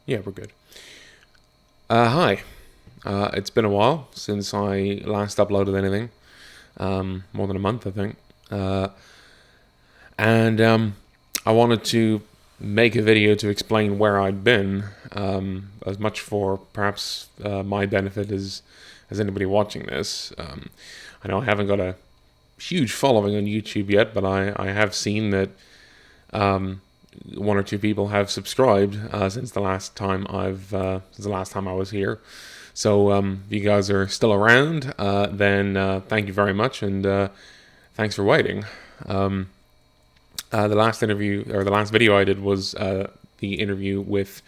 Yeah, we're good. Hi. It's been a while since I last uploaded anything. More than a month, I think. Uh, and I wanted to make a video to explain where I'd been, as much for perhaps my benefit as anybody watching this. I know I haven't got a huge following on YouTube yet, but I have seen that one or two people have subscribed since the last time I was here. So if you guys are still around, then thank you very much, and thanks for waiting. The last interview or the last video I did was the interview with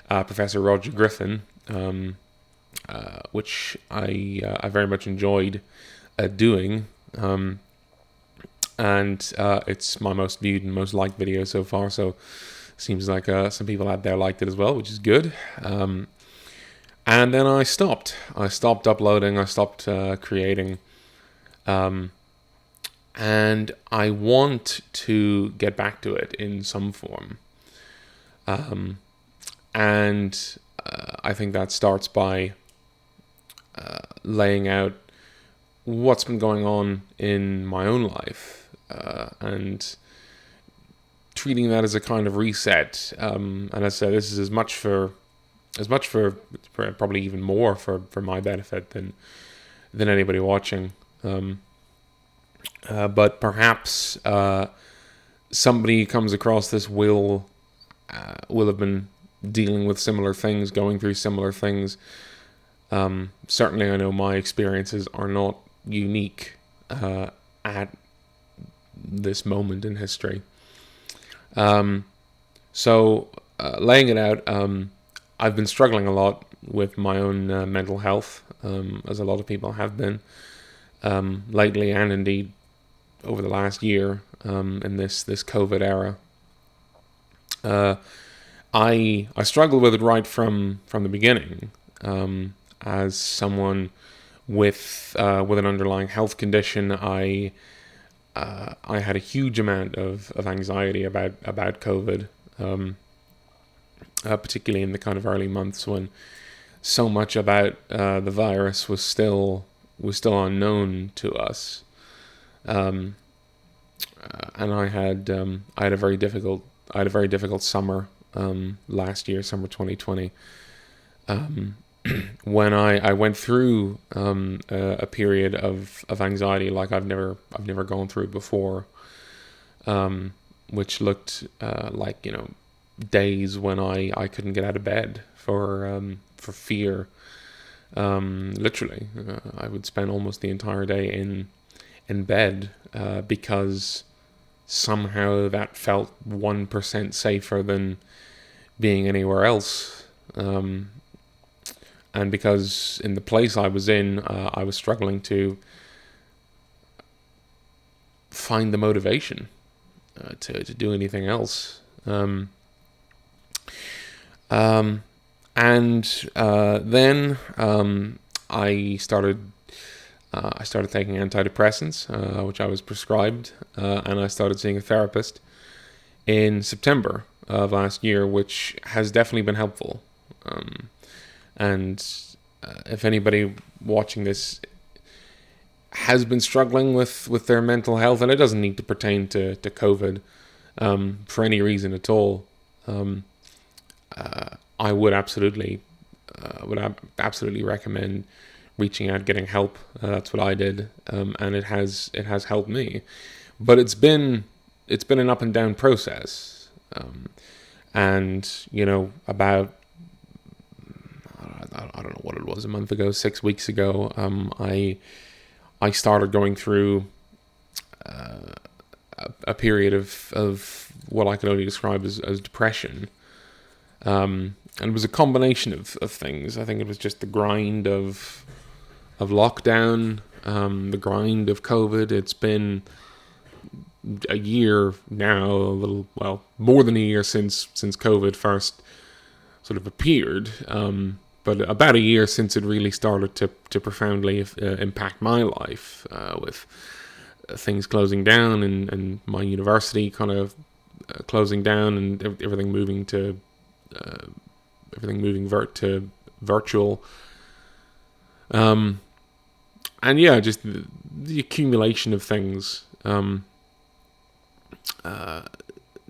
Professor Roger Griffin, which I very much enjoyed doing. And it's my most viewed and most liked video so far. So seems like some people out there liked it as well, which is good. And then I stopped. I stopped uploading. I stopped creating. And I want to get back to it in some form. And I think that starts by laying out what's been going on in my own life, and treating that as a kind of reset. And as I said, this is as much for probably even more for my benefit than anybody watching. But perhaps somebody comes across this will have been dealing with similar things, going through similar things. Certainly, I know my experiences are not unique at this moment in history. So, laying it out, I've been struggling a lot with my own mental health, as a lot of people have been lately, and indeed over the last year, in this COVID era. I struggled with it right from the beginning, as someone with an underlying health condition. I had a huge amount of anxiety about COVID, particularly in the kind of early months when so much about the virus was still unknown to us. And I had a very difficult summer last year, summer 2020, when I went through a period of anxiety like I've never gone through before, which looked like, days when I couldn't get out of bed for fear. Literally, I would spend almost the entire day in bed, because somehow that felt 1% safer than being anywhere else. And because in the place I was in, I was struggling to find the motivation to do anything else. And then I started taking antidepressants, which I was prescribed, and I started seeing a therapist in September of last year, which has definitely been helpful. And if anybody watching this has been struggling with their mental health, and it doesn't need to pertain to COVID, for any reason at all, I would absolutely recommend reaching out, getting help. That's what I did, and it has helped me. But it's been an up and down process, and about, I don't know what it was, a month ago, 6 weeks ago, I started going through a period of what I could only describe as depression. And it was a combination of things. I think it was just the grind of lockdown, the grind of COVID. It's been a year now, more than a year since COVID first sort of appeared, but about a year since it really started to profoundly impact my life, with things closing down and my university kind of closing down and everything moving to everything moving to virtual. And yeah, just the accumulation of things,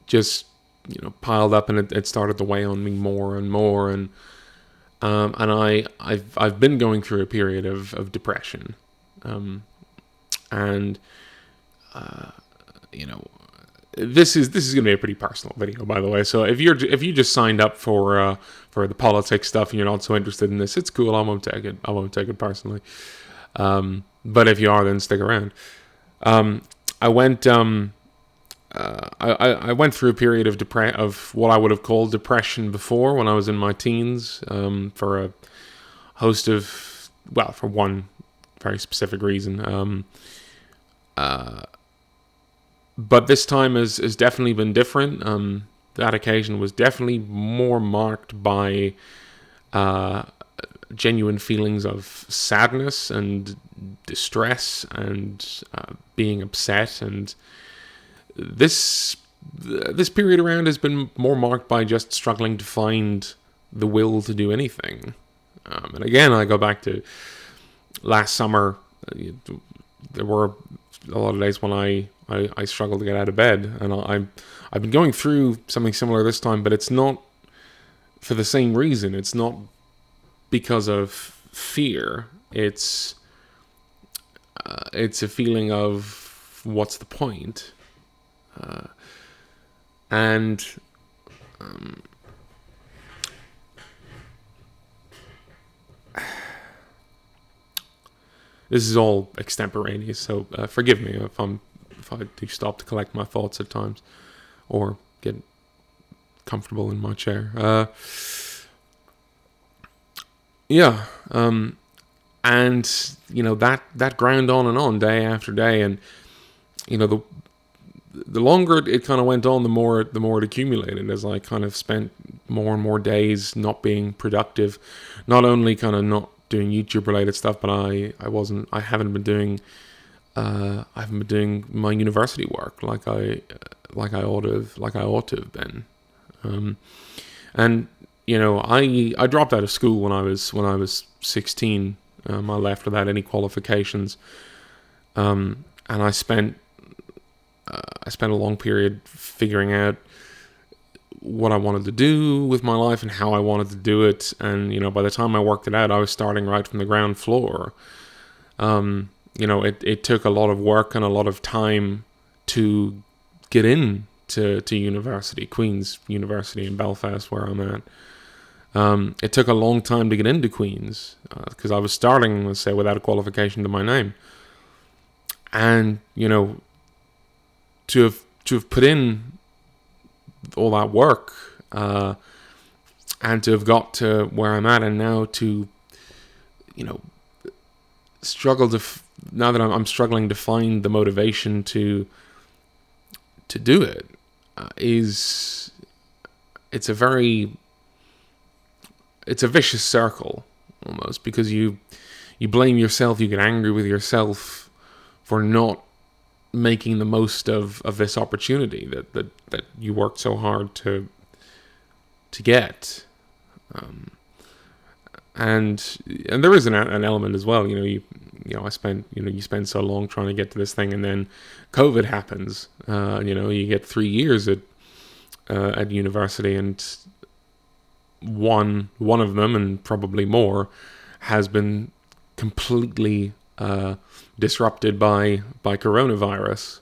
just piled up, and it started to weigh on me more and more, and I've been going through a period of depression, and this is going to be a pretty personal video, by the way. So if you just signed up for the politics stuff and you're not so interested in this, it's cool. I won't take it personally. But if you are, then stick around. I went I went through a period of what I would have called depression before, when I was in my teens, for a host of, well, for one very specific reason. But this time has definitely been different. That occasion was definitely more marked by genuine feelings of sadness and distress and being upset. And this period around has been more marked by just struggling to find the will to do anything. And again, I go back to last summer. There were a lot of days when I struggled to get out of bed, and I've been going through something similar this time, but it's not for the same reason. It's not because of fear. It's a feeling of what's the point, and this is all extemporaneous, so forgive me if I do stop to collect my thoughts at times, or get comfortable in my chair. And that ground on and on day after day, and the longer it kind of went on, the more it accumulated, as I kind of spent more and more days not being productive, not only kind of not doing YouTube related stuff, but I haven't been doing my university work like I ought to have been. And I dropped out of school when I was 16. I left without any qualifications, and I spent a long period figuring out what I wanted to do with my life and how I wanted to do it. And by the time I worked it out, I was starting right from the ground floor. It took a lot of work and a lot of time to get in to university, Queen's University in Belfast, where I'm at. It took a long time to get into Queen's, because I was starting, let's say, without a qualification to my name. And to have put in all that work, and to have got to where I'm at, and now to now that I'm struggling to find the motivation to do it, it's a vicious circle almost, because you blame yourself, you get angry with yourself for not making the most of this opportunity that you worked so hard to get. And there is an element as well. You spend so long trying to get to this thing, and then COVID happens. You get 3 years at university, and one of them, and probably more, has been completely disrupted by coronavirus.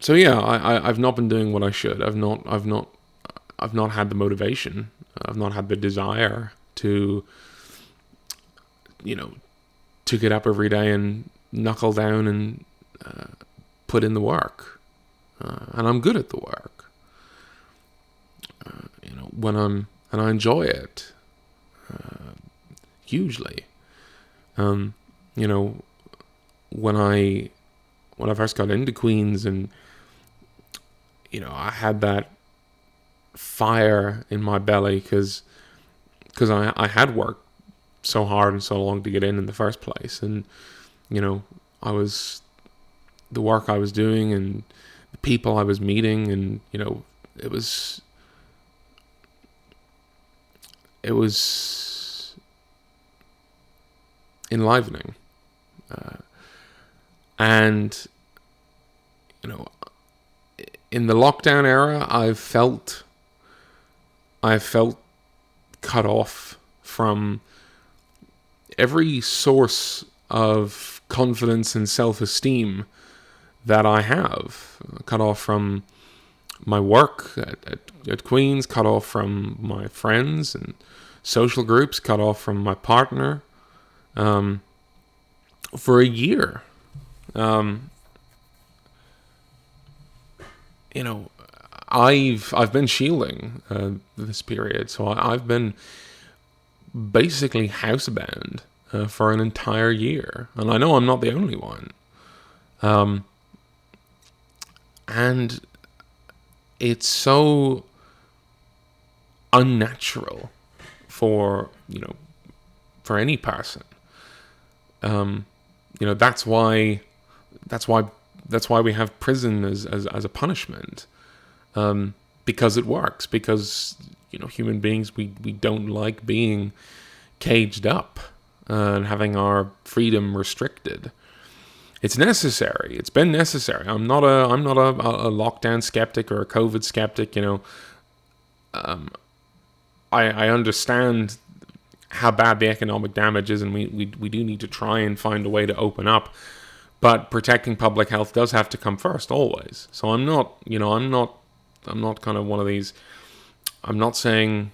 So yeah, I've not been doing what I should. I've not had the motivation. I've not had the desire to get up every day and knuckle down and put in the work. And I'm good at the work. And I enjoy it hugely. When I first got into Queen's, and I had that fire in my belly because I had worked so hard and so long to get in the first place, and the work I was doing and the people I was meeting, and it was enlivening. And in the lockdown era, I've felt cut off from every source of confidence and self-esteem that I have. Cut off from my work at Queen's, cut off from my friends and social groups, cut off from my partner for a year. I've been shielding this period, so I've been basically housebound for an entire year, and I know I'm not the only one. And it's so unnatural for any person. That's why we have prison as a punishment, because it works. Because human beings, we don't like being caged up and having our freedom restricted. It's necessary. It's been necessary. I'm not a lockdown skeptic or a COVID skeptic. I understand how bad the economic damage is, and we do need to try and find a way to open up. But protecting public health does have to come first, always. So I'm not kind of one of these. I'm not saying,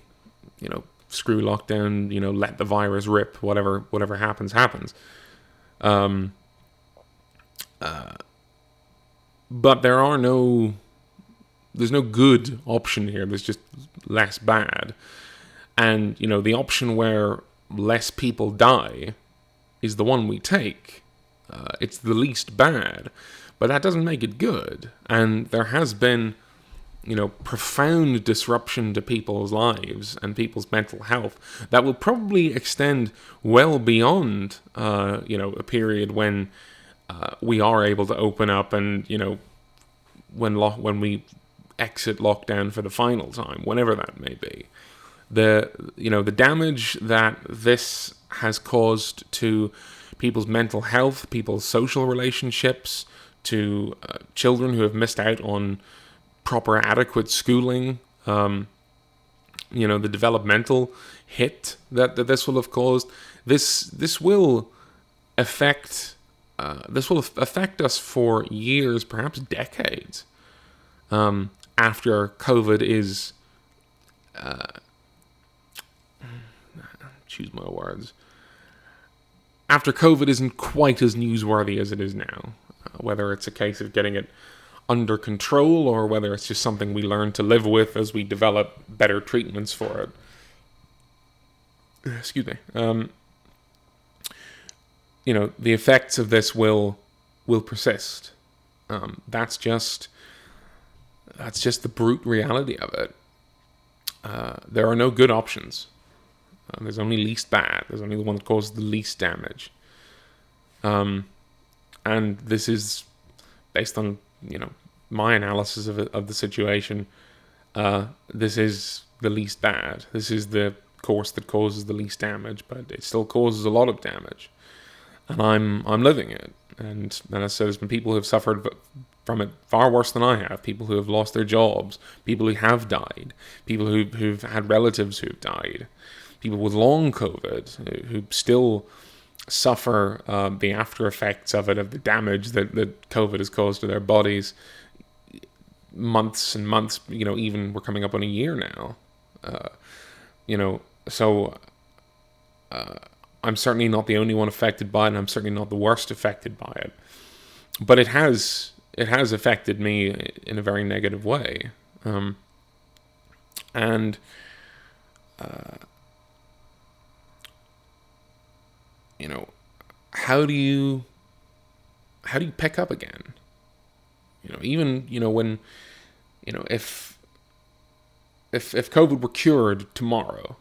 screw lockdown. Let the virus rip. Whatever happens. But there's no good option here. There's just less bad. And, the option where less people die is the one we take. It's the least bad, but that doesn't make it good. And there has been, profound disruption to people's lives and people's mental health that will probably extend well beyond, a period when we are able to open up and, when we exit lockdown for the final time, whenever that may be. The damage that this has caused to people's mental health, people's social relationships, to children who have missed out on proper, adequate schooling, the developmental hit that this will have caused. This will affect us for years, perhaps decades, after COVID is. Choose my words. After COVID isn't quite as newsworthy as it is now, whether it's a case of getting it under control or whether it's just something we learn to live with as we develop better treatments for it. Excuse me. The effects of this will persist. That's just the brute reality of it. There are no good options. There's only least bad. There's only the one that causes the least damage. And this is based on, my analysis of the situation. This is the least bad. This is the course that causes the least damage, but it still causes a lot of damage. And I'm living it. And as I said, there's been people who have suffered from it far worse than I have. People who have lost their jobs. People who have died. People who've had relatives who've died. People with long COVID who still suffer the after effects of it, of the damage that COVID has caused to their bodies. Months and months, even we're coming up on a year now. So I'm certainly not the only one affected by it, and I'm certainly not the worst affected by it. But it has affected me in a very negative way. How do you pick up again? Even when if COVID were cured tomorrow,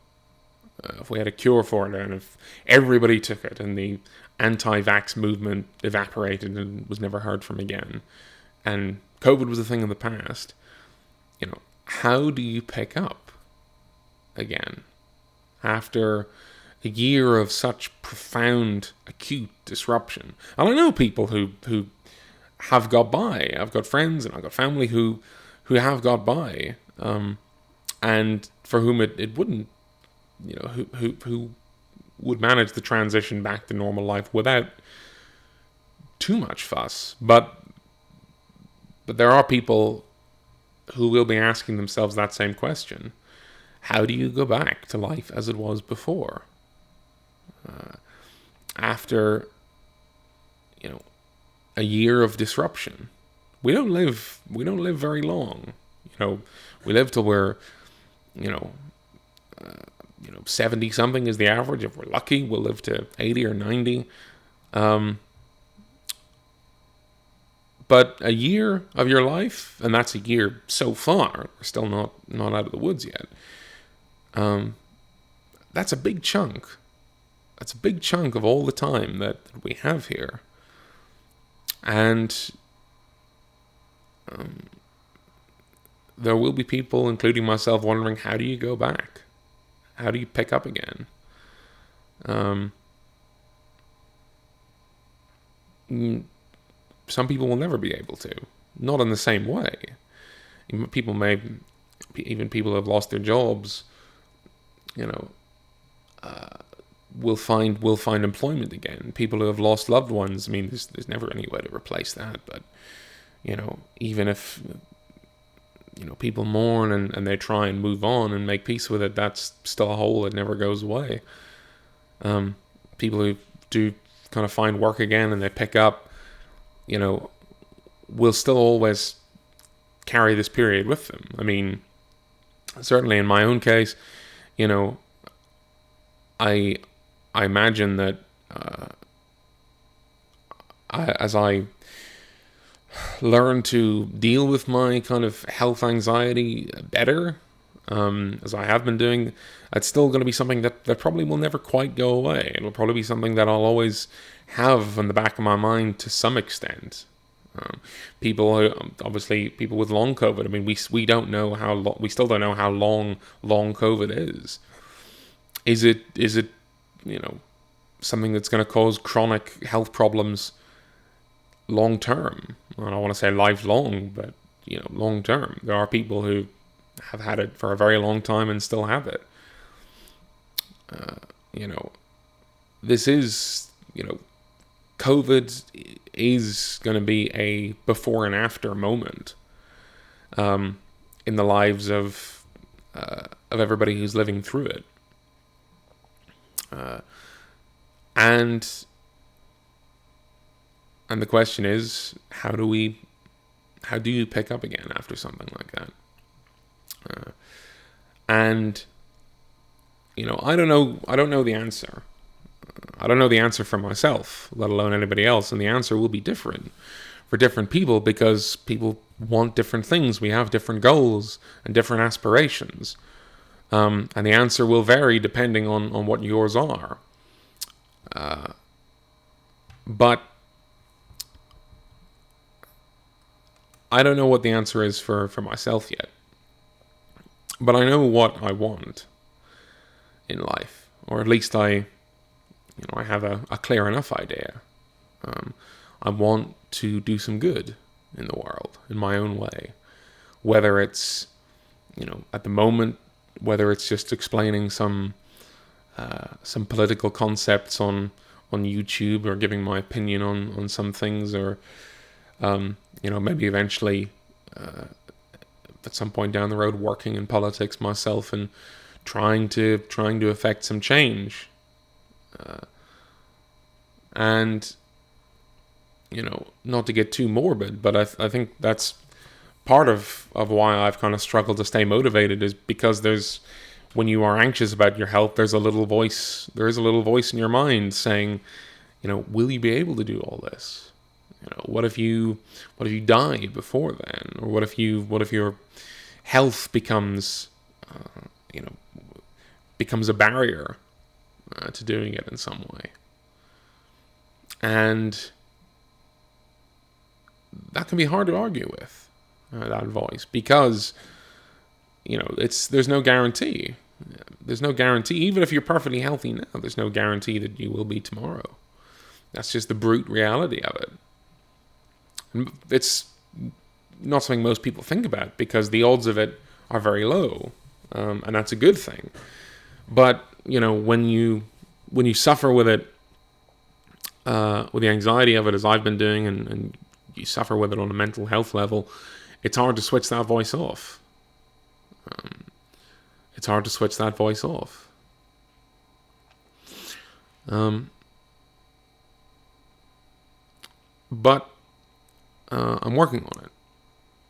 if we had a cure for it, and if everybody took it, and the anti-vax movement evaporated and was never heard from again, and COVID was a thing of the past. How do you pick up again after a year of such profound, acute disruption? And I know people who have got by. I've got friends and I've got family who have got by, and for whom it wouldn't, who would manage the transition back to normal life without too much fuss. But there are people who will be asking themselves that same question. How do you go back to life as it was before? After, a year of disruption. We don't live very long. We live till we're, 70 something is the average. If we're lucky, we'll live to 80 or 90. But a year of your life, and that's a year so far, we're still not out of the woods yet. That's a big chunk. That's a big chunk of all the time that we have here. And there will be people, including myself, wondering, how do you go back? How do you pick up again? Some people will never be able to. Not in the same way. People who have lost their jobs, will find employment again. People who have lost loved ones, there's never any way to replace that. But, even if, people mourn and they try and move on and make peace with it, that's still a hole that never goes away. People who do kind of find work again and they pick up, will still always carry this period with them. Certainly in my own case, I imagine that as I learn to deal with my kind of health anxiety better, as I have been doing, it's still going to be something that probably will never quite go away. It'll probably be something that I'll always have in the back of my mind to some extent. People with long COVID. We don't know how long. We still don't know how long COVID is. Is it something that's going to cause chronic health problems long term? I don't want to say lifelong, but long term. There are people who have had it for a very long time and still have it. This is COVID is going to be a before and after moment in the lives of everybody who's living through it. And the question is, how do you pick up again after something like that? I don't know the answer. I don't know the answer for myself, let alone anybody else. And the answer will be different for different people because people want different things. We have different goals and different aspirations. And the answer will vary depending on what yours are. But I don't know what the answer is for myself yet. But I know what I want in life. Or at least I have a clear enough idea. I want to do some good in the world, in my own way. Whether it's, at the moment, whether it's just explaining some political concepts on YouTube or giving my opinion on some things, or maybe eventually at some point down the road working in politics myself and trying to affect some change. And not to get too morbid, but I think that's part of why I've kind of struggled to stay motivated, is because when you are anxious about your health, there is a little voice in your mind saying, will you be able to do all this? What if you die before then? Or what if your health becomes a barrier to doing it in some way? And that can be hard to argue with. that voice, because there's no guarantee. There's no guarantee, even if you're perfectly healthy now. There's no guarantee that you will be tomorrow. That's just the brute reality of it. And it's not something most people think about, because the odds of it are very low, and that's a good thing. But when you suffer with it, with the anxiety of it, as I've been doing, and you suffer with it on a mental health level, it's hard to switch that voice off. It's hard to switch that voice off. But I'm working on it,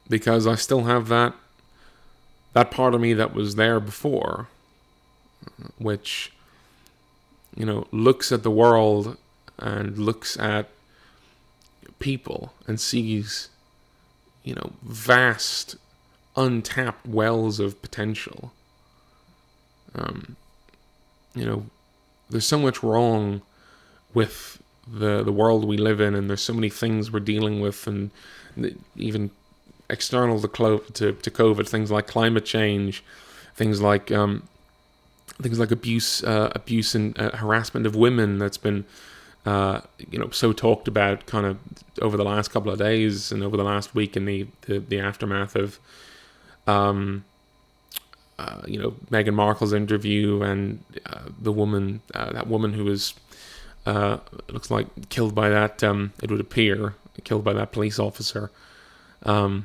because I still have that part of me that was there before, which looks at the world and looks at people and sees vast untapped wells of potential. There's so much wrong with the world we live in, and there's so many things we're dealing with, and even external to COVID, things like climate change, things like abuse and harassment of women that's been so talked about kind of over the last couple of days and over the last week in the aftermath of Meghan Markle's interview, and that woman who was looks like killed by that it would appear killed by that police officer. I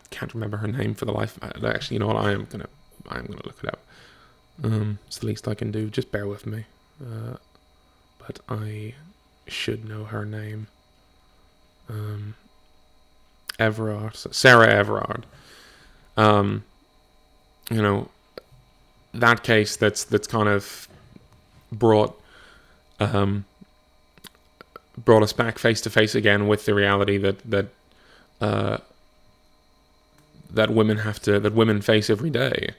can't remember her name for the life. Actually, you know what? I'm gonna look it up. It's the least I can do. Just bear with me. But I should know her name. Sarah Everard. That case that's kind of brought us back face to face again with the reality that women face every day,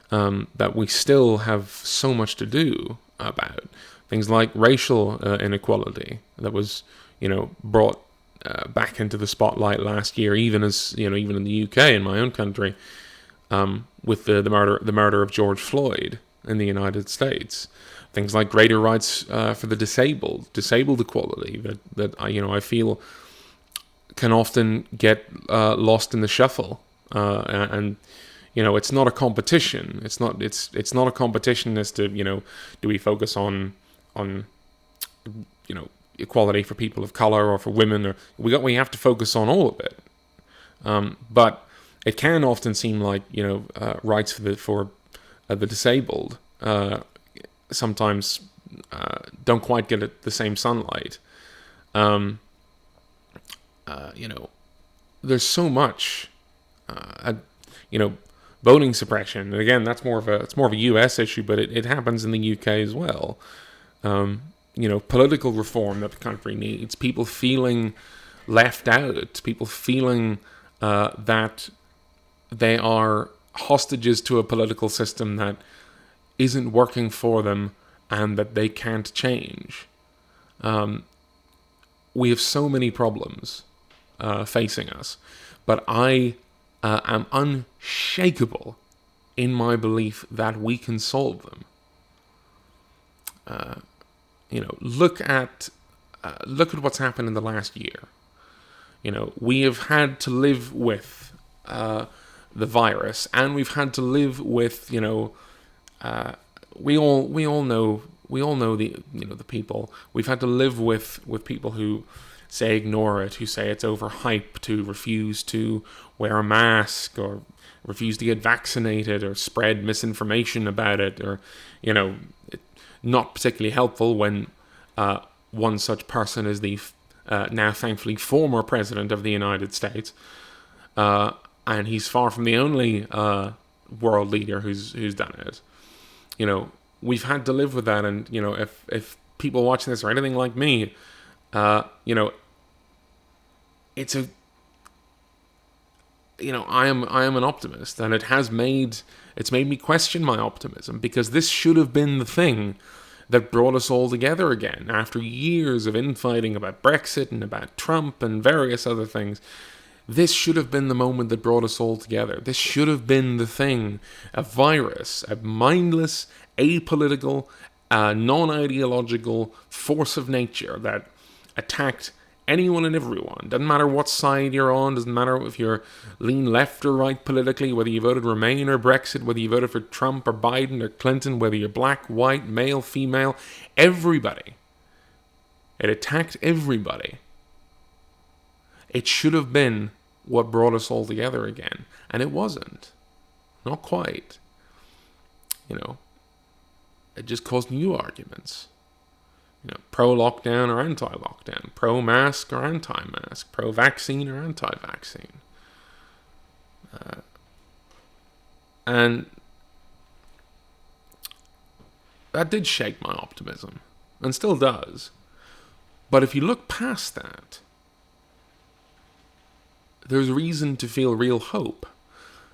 that we still have so much to do about. Things like racial inequality that was brought back into the spotlight last year, even in the UK, in my own country, with the murder of George Floyd in the United States. Things like greater rights for the disabled equality that I feel can often get lost in the shuffle, and it's not a competition. It's not a competition as to do we focus on equality for people of color or for women, or we have to focus on all of it. But it can often seem like rights for the disabled sometimes don't quite get the same sunlight. There's so much, voting suppression, and again, it's more of a U.S. issue, but it happens in the U.K. as well. Political reform that the country needs. People feeling left out. People feeling that they are hostages to a political system that isn't working for them and that they can't change. We have so many problems facing us, but I am unshakable in my belief that we can solve them. Look at what's happened in the last year. We have had to live with the virus, and we've had to live with we all know the people. We've had to live with people who say ignore it, who say it's overhyped, who refuse to wear a mask, or refuse to get vaccinated, or spread misinformation about it, or not particularly helpful when one such person is the now thankfully former president of the United States, and he's far from the only world leader who's done it. We've had to live with that, and if people watching this are anything like me, it's a I am an optimist, and it's made me question my optimism, because this should have been the thing that brought us all together again after years of infighting about Brexit and about Trump and various other things. This should have been the moment that brought us all together. This should have been the thing, a virus, a mindless, apolitical, non-ideological force of nature that attacked anyone and everyone. Doesn't matter what side you're on, doesn't matter if you're lean left or right politically, whether you voted Remain or Brexit, whether you voted for Trump or Biden or Clinton, whether you're black, white, male, female, everybody. It attacked everybody. It should have been what brought us all together again. And it wasn't. Not quite. It just caused new arguments. Pro-lockdown or anti-lockdown. Pro-mask or anti-mask. Pro-vaccine or anti-vaccine. And that did shake my optimism. And still does. But if you look past that, there's reason to feel real hope.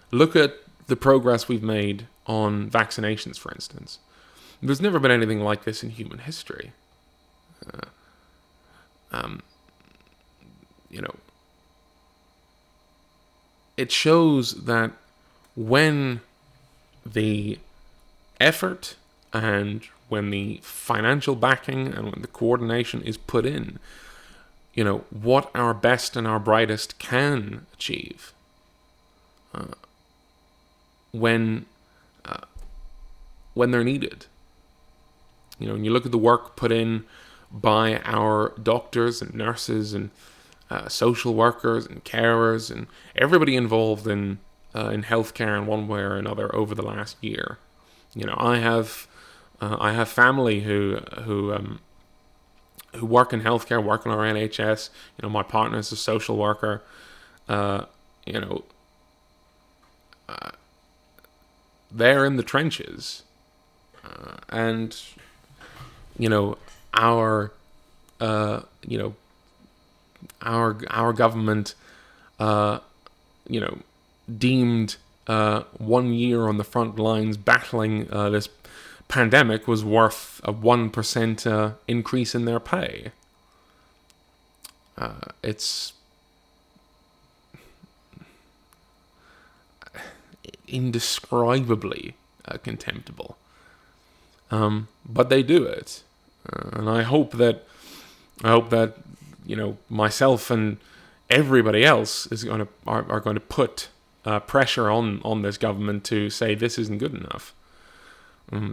Look at the progress we've made on vaccinations, for instance. There's never been anything like this in human history. It shows that when the effort and when the financial backing and when the coordination is put in, what our best and our brightest can achieve when they're needed. When you look at the work put in by our doctors and nurses and social workers and carers and everybody involved in healthcare in one way or another over the last year. I have family who work in healthcare, work in our NHS. My partner is a social worker. They're in the trenches, and our government, deemed 1 year on the front lines battling this pandemic was worth a 1% increase in their pay. It's indescribably contemptible. But they do it. And I hope that myself and everybody else are going to put pressure on this government to say this isn't good enough.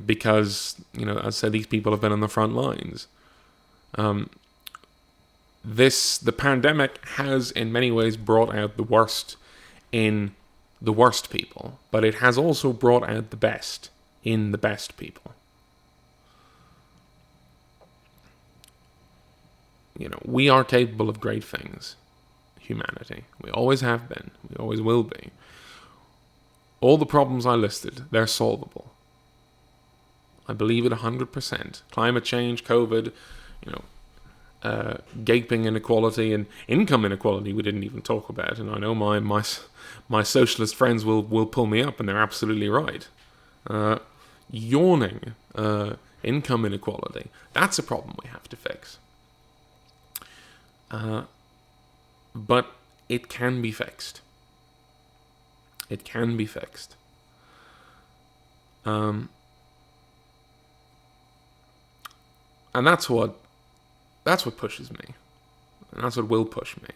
Because, as I said, these people have been on the front lines. The pandemic has in many ways brought out the worst in the worst people, but it has also brought out the best in the best people. We are capable of great things, humanity. We always have been. We always will be. All the problems I listed, they're solvable. I believe it 100%. Climate change, COVID, gaping inequality and income inequality we didn't even talk about. And I know my socialist friends will pull me up, and they're absolutely right. Yawning income inequality, that's a problem we have to fix. But it can be fixed. It can be fixed. And that's what pushes me. And that's what will push me.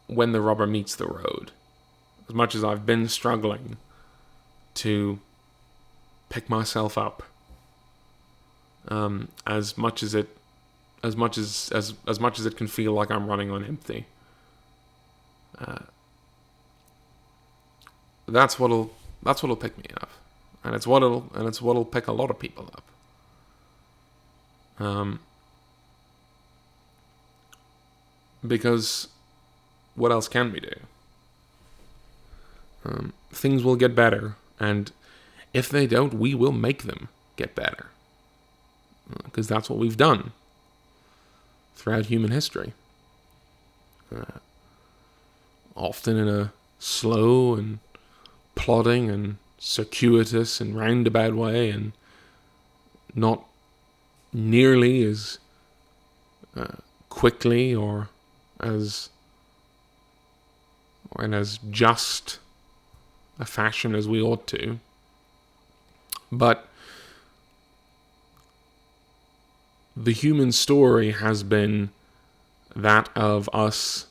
When the rubber meets the road. As much as I've been struggling to pick myself up, as much as it can feel like I'm running on empty. That's what'll pick me up, and it's what'll pick a lot of people up. Because what else can we do? Things will get better, and if they don't, we will make them get better. Because that's what we've done throughout human history. Often in a slow and plodding and circuitous and roundabout way, and not nearly as quickly or as or in as just a fashion as we ought to. But the human story has been that of us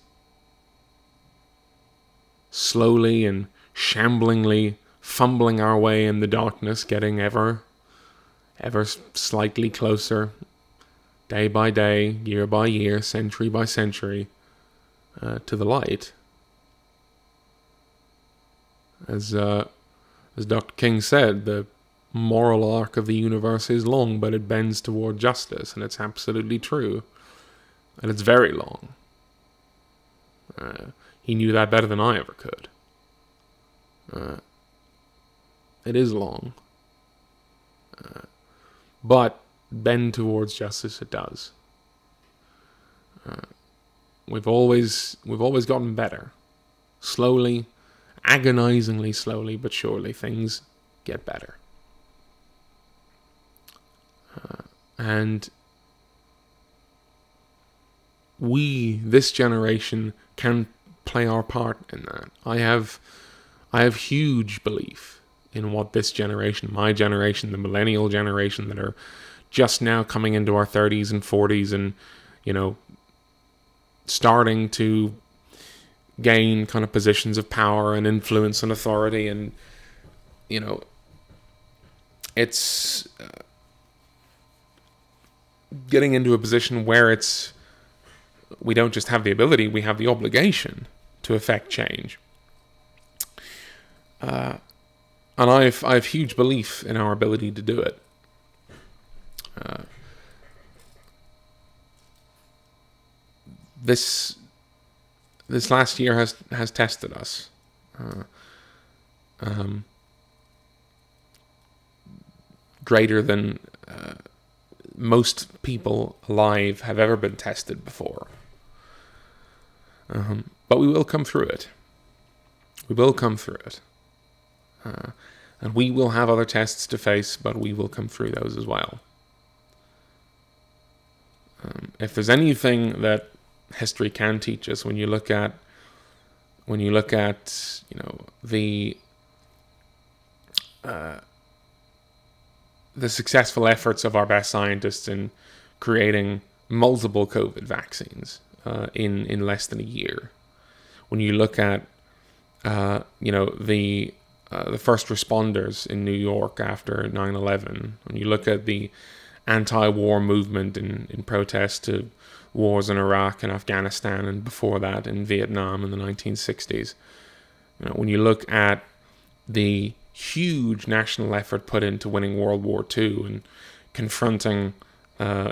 slowly and shamblingly fumbling our way in the darkness, getting ever slightly closer, day by day, year by year, century by century, to the light. As Dr. King said, the moral arc of the universe is long, but it bends toward justice, and it's absolutely true. And it's very long. He knew that better than I ever could. It is long. But bend towards justice it does. We've always gotten better. Slowly, agonizingly slowly, but surely things get better. And we, this generation, can play our part in that. I have huge belief in what this generation, my generation, the millennial generation that are just now coming into our 30s and 40s and, starting to gain kind of positions of power and influence and authority, and, it's getting into a position where we don't just have the ability, we have the obligation to affect change. And I have huge belief in our ability to do it. This last year has tested us. Greater than most people alive have ever been tested before. But we will come through it. We will come through it. And we will have other tests to face, but we will come through those as well. If there's anything that history can teach us, when you look at the successful efforts of our best scientists in creating multiple COVID vaccines in less than a year, when you look at the first responders in New York after 9/11, when you look at the anti-war movement in protest to wars in Iraq and Afghanistan, and before that in Vietnam in the 1960s, when you look at the huge national effort put into winning World War II and confronting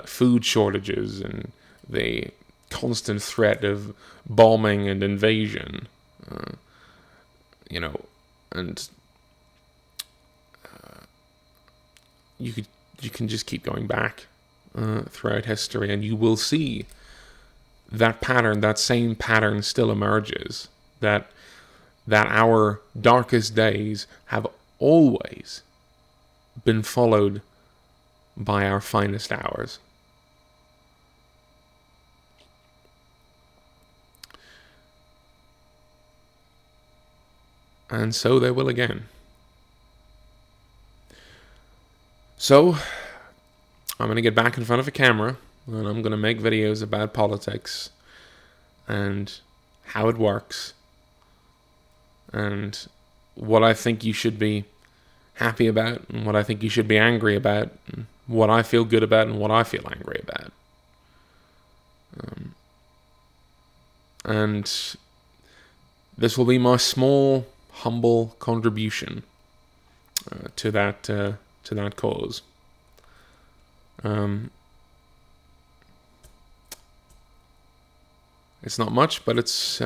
food shortages and the constant threat of bombing and invasion, and you can just keep going back throughout history, and you will see that same pattern still emerges, that our darkest days have always been followed by our finest hours. And so they will again. So, I'm going to get back in front of a camera, and I'm going to make videos about politics and how it works and what I think you should be happy about and what I think you should be angry about, and what I feel good about and what I feel angry about. And this will be my small, humble contribution to that cause. It's not much, but it's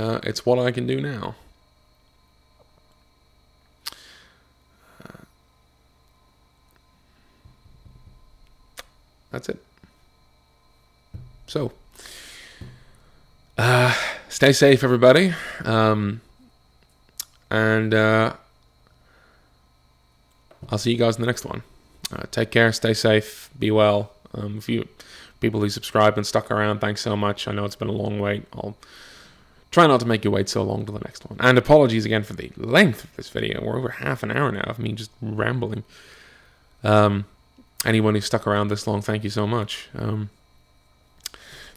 what I can do now. That's it. So, stay safe, everybody. And I'll see you guys in the next one. Take care, stay safe, be well. If you people who subscribed and stuck around, thanks so much. I know it's been a long wait. I'll try not to make you wait so long to the next one. And apologies again for the length of this video. We're over half an hour now of me just rambling. Anyone who stuck around this long, thank you so much.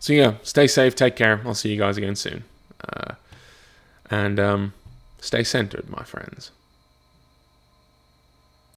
So yeah, stay safe, take care. I'll see you guys again soon. And stay centered, my friends.